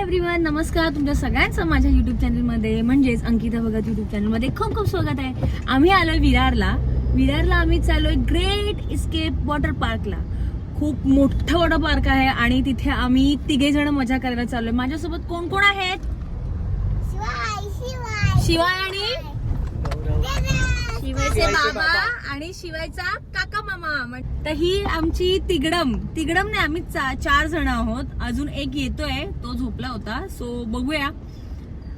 Everyone, नमस्कार. तुमच्या सगळ्यांचं माझ्या युट्यूब चॅनलमध्ये म्हणजेच अंकिता भगत युट्यूब चॅनलमध्ये खूप खूप स्वागत आहे. आम्ही आलोय विरारला आम्ही चाललोय ग्रेट इस्केप वॉटर पार्कला. खूप मोठं वॉटर पार्क आहे आणि तिथे आम्ही तिघे जण मजा करायला चाललोय. माझ्यासोबत कोण कोण आहेत? शिवाय आणि शिवायचे बाबा आणि शिवायचा काका मामा. तर ही आमची तिगडम नाही, आम्ही 4 जण आहोत. अजून एक येतोय, तो झोपला होता. सो बघूया,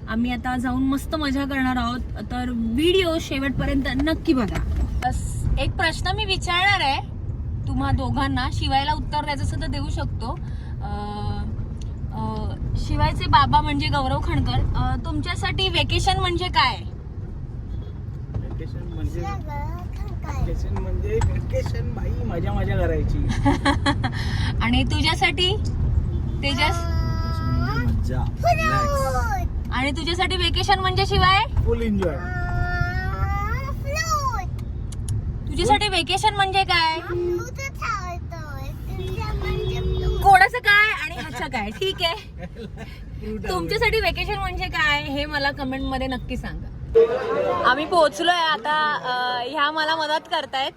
आम्ही आता जाऊन मस्त मजा करणार आहोत. तर व्हिडिओ शेवटपर्यंत नक्की बघा. बस एक प्रश्न मी विचारणार आहे तुम्हा दोघांना. शिवायला उत्तर द्यायचं असं तर देऊ शकतो. शिवायचे बाबा म्हणजे गौरव खणकर, तुमच्यासाठी वेकेशन म्हणजे काय? वेकेशन बाई मजा करायची. आणि तुझ्यासाठी तेजस? आणि तुझ्यासाठी वेकेशन म्हणजे शिवाय? फुल एन्जॉय. तुझ्यासाठी वेकेशन म्हणजे काय? कोणाचं काय आणि ह्याचं काय? ठीक आहे. तुमच्यासाठी वेकेशन म्हणजे काय हे मला कमेंट मध्ये नक्की सांगा. आम्ही पोहोचलोय आता. ह्या मला मदत करतायत.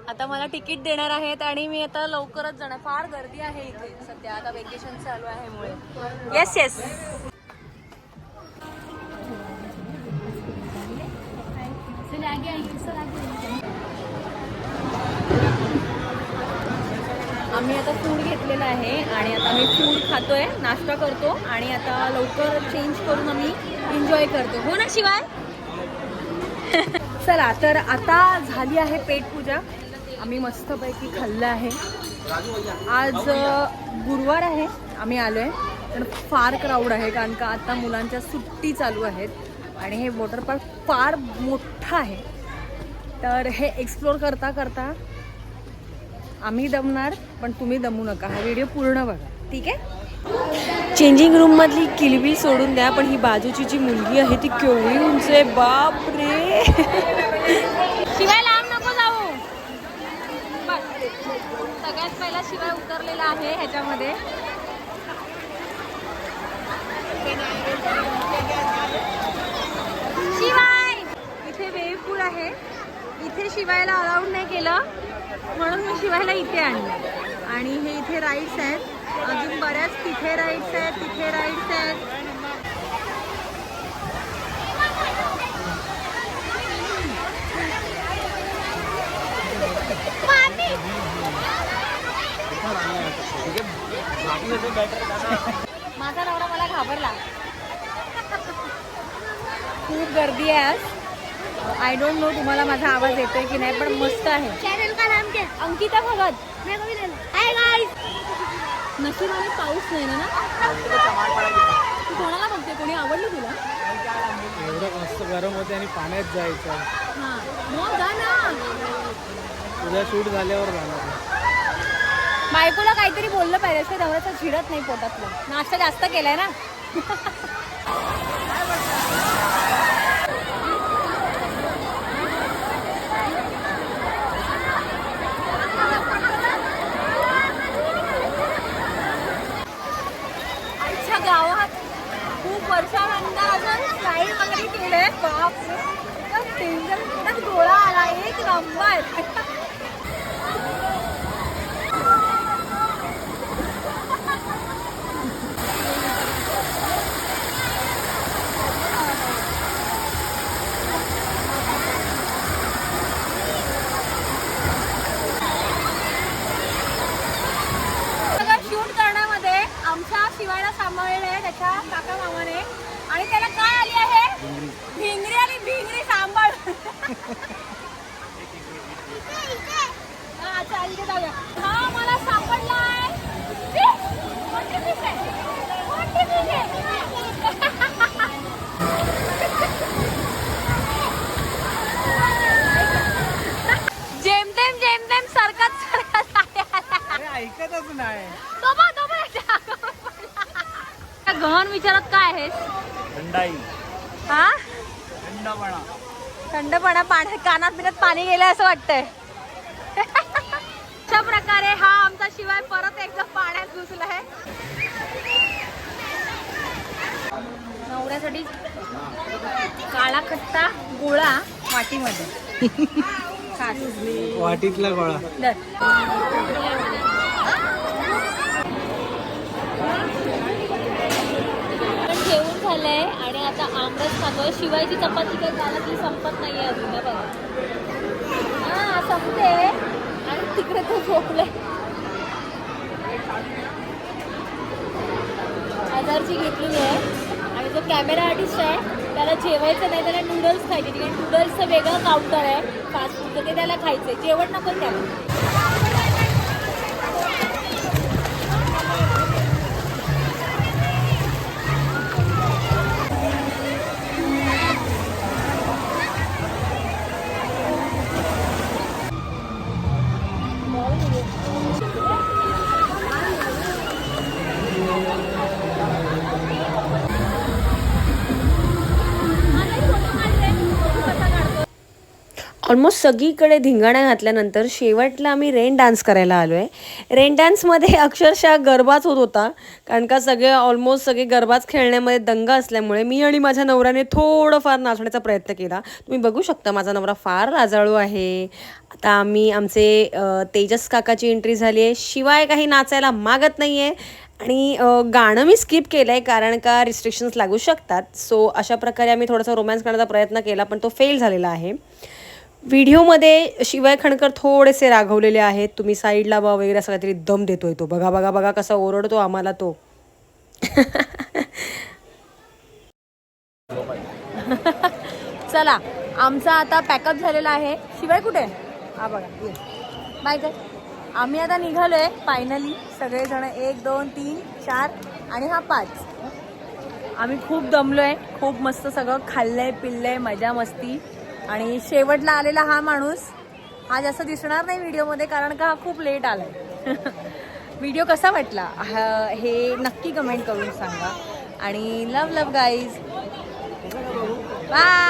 आता मला तिकीट देणार आहेत आणि मी आता लवकरच जाणार. फार गर्दी आहे इथे सध्या, आता वेकेशन चालू आहे मुळे. येस आम्ही आता फूड घेतलेलं आहे आणि आता आम्ही फूड खातोय, नाश्ता करतो आणि आता लवकर चेंज करून आम्ही एन्जॉय करतो. हो ना शिवाय? चला, तर आता झाली आहे पेटपूजा. आम्ही मस्तपैकी खाल्लं आहे. आज गुरुवार आहे, आम्ही आलोय. पण फार क्राऊड आहे कारण का आता मुलांच्या सुट्टी चालू आहेत आणि हे वॉटर पार्क फार मोठं आहे. तर हे एक्सप्लोर करता करता आम्ही दमणार, पण तुम्ही दमू नका. हा व्हिडिओ पूर्ण बघा, ठीक आहे? चेंजिंग रूम मधली किलबिल सोडून द्या, पण ही बाजूची जी मुलगी आहे ती केवढी उंच आहे, बाप रे. शिवाय लांब नको जाऊ. सगळ्यात पहिला शिवाय उतरलेला आहे ह्याच्यामध्ये. शिवाय इथे वेव्ह पूल आहे. इथे शिवायला अलाउड नाही केलं म्हणून मी शिवायला इथे आणलं. आणि हे इथे राईड्स आहेत, अजून बऱ्याच तिथे राईड्स आहेत. माझा नवरा मला घाबरला. खूप गर्दी आहे आज. आय डोंट नो तुम्हाला माझा आवाज येतोय की नाही, पण मस्त आहे. चॅनल का नाम क्या? अंकिता भगत. Hi guys. नशिबाने पाऊस नाही ना. तू कोणाला बघते? कोणी आवडलं तुला? एवढं मस्त गरम होते आणि पाण्यात जायचं. हां, मग जा ना. तुझा शूट झाल्यावर जाणार. बायकोला काहीतरी बोललं पाहिजे, असं नवऱ्याचं झिडत नाही पोटातलं. नाश्ता जास्त केलाय ना. आमच्या गावात खूप वर्षानंतर अजून स्लाईड वगैरे केलंय. बापरे, एकदम डेंजर. पोटात गोळा आला, एक नंबर. आमच्या शिवायला सांभाळले त्याच्या काका मामाने आणि त्याला काय आली आहे? भिंगरी आणि भिंगरी सांभाळ. अच्छा, इथे जाऊया. हा मला सापडलाय. जेमतेम सरकत ऐकतच नाही. गहन विचारात काय आहे? थंडाई. हा, थंडपणा. पाण्यात कानात बिनात पाणी गेलं असं वाटतंय. अशा प्रकारे हा आमचा शिवाय परत एकदा पाण्यात घुसलाय. आपल्यासाठी काळा खट्टा गोळा वाटीमध्ये. खास. वाटीतला गोळा. दर. जेवण झालंय आणि आता आमरस खातोय. शिवायची चपाती काय झाला की संपत नाहीये अजून हे बघा. हा संपते आणि तिकडे तो झोपले. हजारची घेतलेली आहे आणि जो कॅमेरा आर्टिस्ट आहे त्याला जेवायचं नाही, त्याला नूडल्स खायचे. कारण नूडल्सचं वेगळं काउंटर आहे फास्ट फूडचं, ते त्याला खायचंय. जेवण नको त्याला. ऑलमोस्ट सगळीकडे धिंगाणा घातल्यानंतर शेवटला आम्ही रेन डान्स करायला आलो आहे. रेन डान्समध्ये अक्षरशः गरबाच होत होता, कारण का ऑलमोस्ट सगळे गरबाच खेळण्यामध्ये दंग असल्यामुळे मी आणि माझ्या नवऱ्याने थोडंफार नाचण्याचा प्रयत्न केला. तुम्ही बघू शकता माझा नवरा फार लाजाळू आहे. आता आमचे तेजस काकाची एंट्री झाली आहे. शिवाय काही नाचायला मागत नाही आहे आणि गाणं मी स्किप केलं आहे कारण का रिस्ट्रिक्शन्स लागू शकतात. सो अशा प्रकारे आम्ही थोडासा रोमॅन्स करण्याचा प्रयत्न केला पण तो फेल झालेला आहे. व्हिडिओमध्ये शिवाय खणकर थोडेसे रागवलेले आहेत. तुम्ही साईडला बा वगैरे असं काहीतरी दम देतोय तो. बघा बघा बघा कसा ओरडतो आम्हाला तो. चला आमचा आता पॅकअप झालेला आहे. शिवाय कुठे? हा बघा बाय काय. आम्ही आता निघालोय फायनली सगळेजण. 1 2 3 4 आणि हा 5. आम्ही खूप दमलोय. खूप मस्त सगळं खाल्लंय पिल्लंय मजा मस्ती. आणि शेवटला आलेला हा माणूस हा जास्त दिसणार नाही व्हिडिओमध्ये कारण का हा खूप लेट आलाय. व्हिडिओ कसा वाटला हे नक्की कमेंट करून सांगा. आणि लव लव गाईज. बाय.